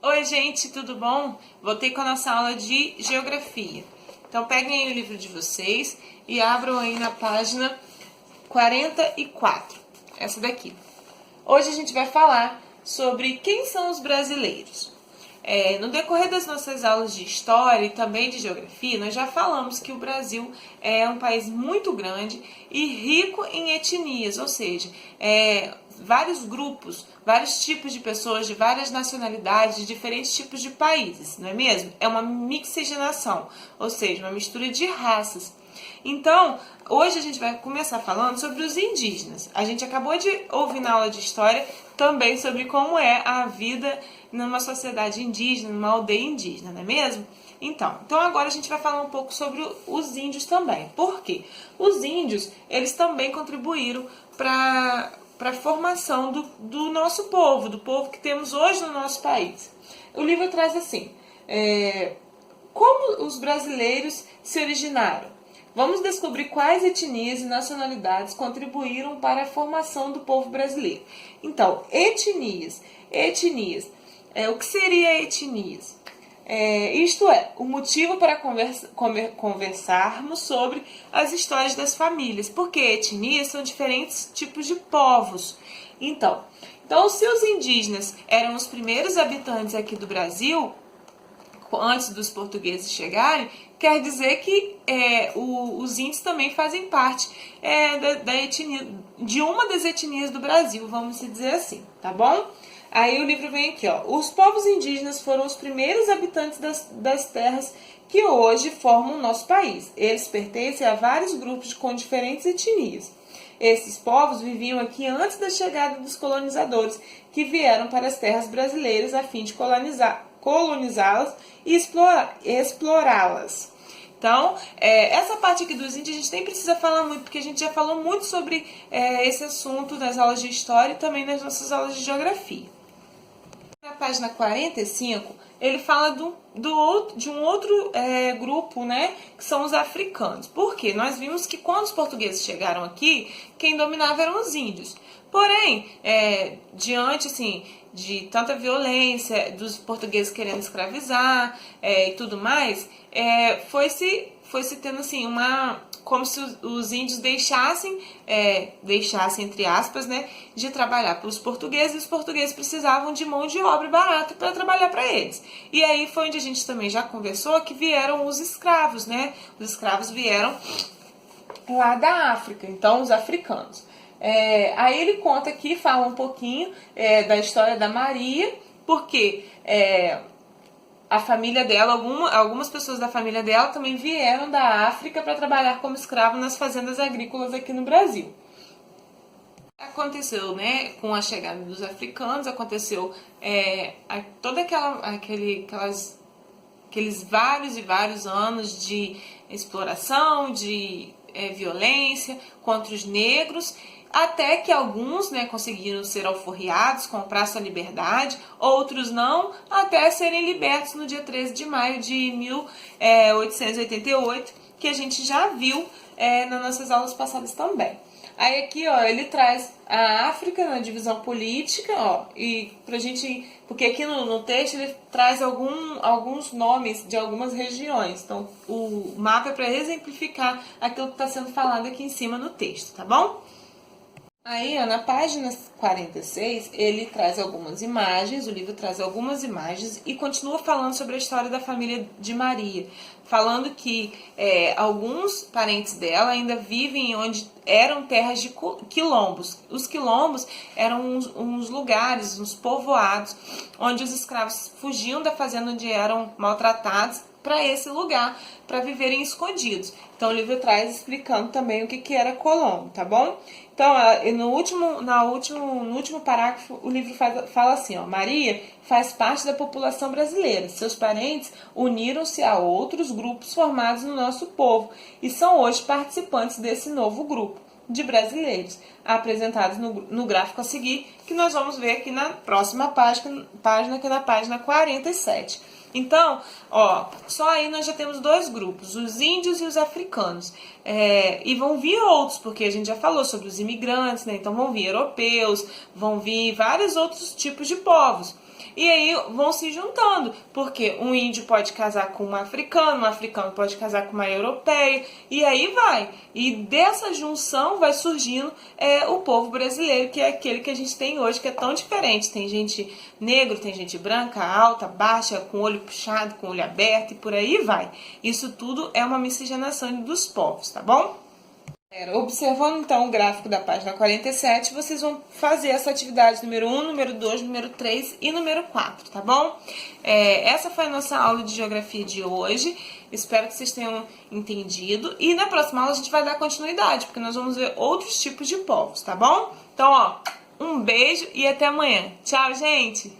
Oi gente, tudo bom? Voltei com a nossa aula de Geografia. Então peguem aí o livro de vocês e abram aí na página 44, essa daqui. Hoje a gente vai falar sobre quem são os brasileiros. No decorrer das nossas aulas de História e também de Geografia, nós já falamos que o Brasil é um país muito grande e rico em etnias, ou seja, vários grupos, vários tipos de pessoas de várias nacionalidades, de diferentes tipos de países, não é mesmo? É uma mixigenação, ou seja, uma mistura de raças. Então, hoje a gente vai começar falando sobre os indígenas. A gente acabou de ouvir na aula de História também sobre como é a vida numa sociedade indígena, numa aldeia indígena, não é mesmo? Então agora a gente vai falar um pouco sobre os índios também. Por quê? Os índios, eles também contribuíram para a formação do nosso povo, do povo que temos hoje no nosso país. O livro traz assim, como os brasileiros se originaram. Vamos descobrir quais etnias e nacionalidades contribuíram para a formação do povo brasileiro. Então, etnias. O que seria etnias? Isto é, o motivo para conversarmos sobre as histórias das famílias, porque etnias são diferentes tipos de povos. Então, se os indígenas eram os primeiros habitantes aqui do Brasil, antes dos portugueses chegarem, quer dizer que os índios também fazem parte da etnia, de uma das etnias do Brasil, vamos dizer assim, tá bom? Aí o livro vem aqui, ó. Os povos indígenas foram os primeiros habitantes das terras que hoje formam o nosso país. Eles pertencem a vários grupos com diferentes etnias. Esses povos viviam aqui antes da chegada dos colonizadores, que vieram para as terras brasileiras a fim de colonizá-las e explorá-las. Então, essa parte aqui dos índios a gente nem precisa falar muito, porque a gente já falou muito sobre esse assunto nas aulas de História e também nas nossas aulas de Geografia. Na página 45, ele fala de um outro grupo, né, que são os africanos. Por quê? Nós vimos que quando os portugueses chegaram aqui, quem dominava eram os índios. Porém, diante assim, de tanta violência, dos portugueses querendo escravizar e tudo mais, foi-se tendo assim como se os índios deixassem, entre aspas, né, de trabalhar para os portugueses, e os portugueses precisavam de mão de obra barata para trabalhar para eles. E aí foi onde a gente também já conversou que vieram os escravos, né? Os escravos vieram lá da África, então os africanos. Aí ele conta aqui, fala um pouquinho da história da Maria, porque a família dela, algumas pessoas da família dela também vieram da África para trabalhar como escravo nas fazendas agrícolas aqui no Brasil. Aconteceu, né, com a chegada dos africanos, aconteceu toda aqueles vários e vários anos de exploração, de violência contra os negros, até que alguns, né, conseguiram ser alforriados, comprar sua liberdade, outros não, até serem libertos no dia 13 de maio de 1888, que a gente já viu nas nossas aulas passadas também. Aí aqui, ó, ele traz a África na divisão política, ó, e pra gente, porque aqui no texto ele traz alguns nomes de algumas regiões. Então, o mapa é para exemplificar aquilo que está sendo falado aqui em cima no texto, tá bom? Aí, ó, na página 46, ele traz algumas imagens, o livro traz algumas imagens e continua falando sobre a história da família de Maria, falando que alguns parentes dela ainda vivem onde eram terras de quilombos. Os quilombos eram uns lugares, uns povoados, onde os escravos fugiam da fazenda onde eram maltratados para esse lugar, para viverem escondidos. Então o livro traz explicando também o que era Colombo, tá bom? Então, no último parágrafo, o livro fala assim, ó, Maria faz parte da população brasileira. Seus parentes uniram-se a outros grupos formados no nosso povo e são hoje participantes desse novo grupo de brasileiros, apresentados no gráfico a seguir, que nós vamos ver aqui na próxima página, que é na página 47. Então, ó, só aí nós já temos dois grupos, os índios e os africanos. E vão vir outros, porque a gente já falou sobre os imigrantes, né? Então vão vir europeus, vão vir vários outros tipos de povos. E aí vão se juntando, porque um índio pode casar com um africano pode casar com uma europeia, e aí vai. E dessa junção vai surgindo o povo brasileiro, que é aquele que a gente tem hoje, que é tão diferente. Tem gente negra, tem gente branca, alta, baixa, com olho puxado, com olho aberto, e por aí vai. Isso tudo é uma miscigenação dos povos, tá bom? Observando então o gráfico da página 47, vocês vão fazer essa atividade número 1, número 2, número 3 e número 4, tá bom? Essa foi a nossa aula de geografia de hoje. Espero que vocês tenham entendido. E na próxima aula a gente vai dar continuidade, porque nós vamos ver outros tipos de povos, tá bom? Então, ó, um beijo e até amanhã. Tchau, gente!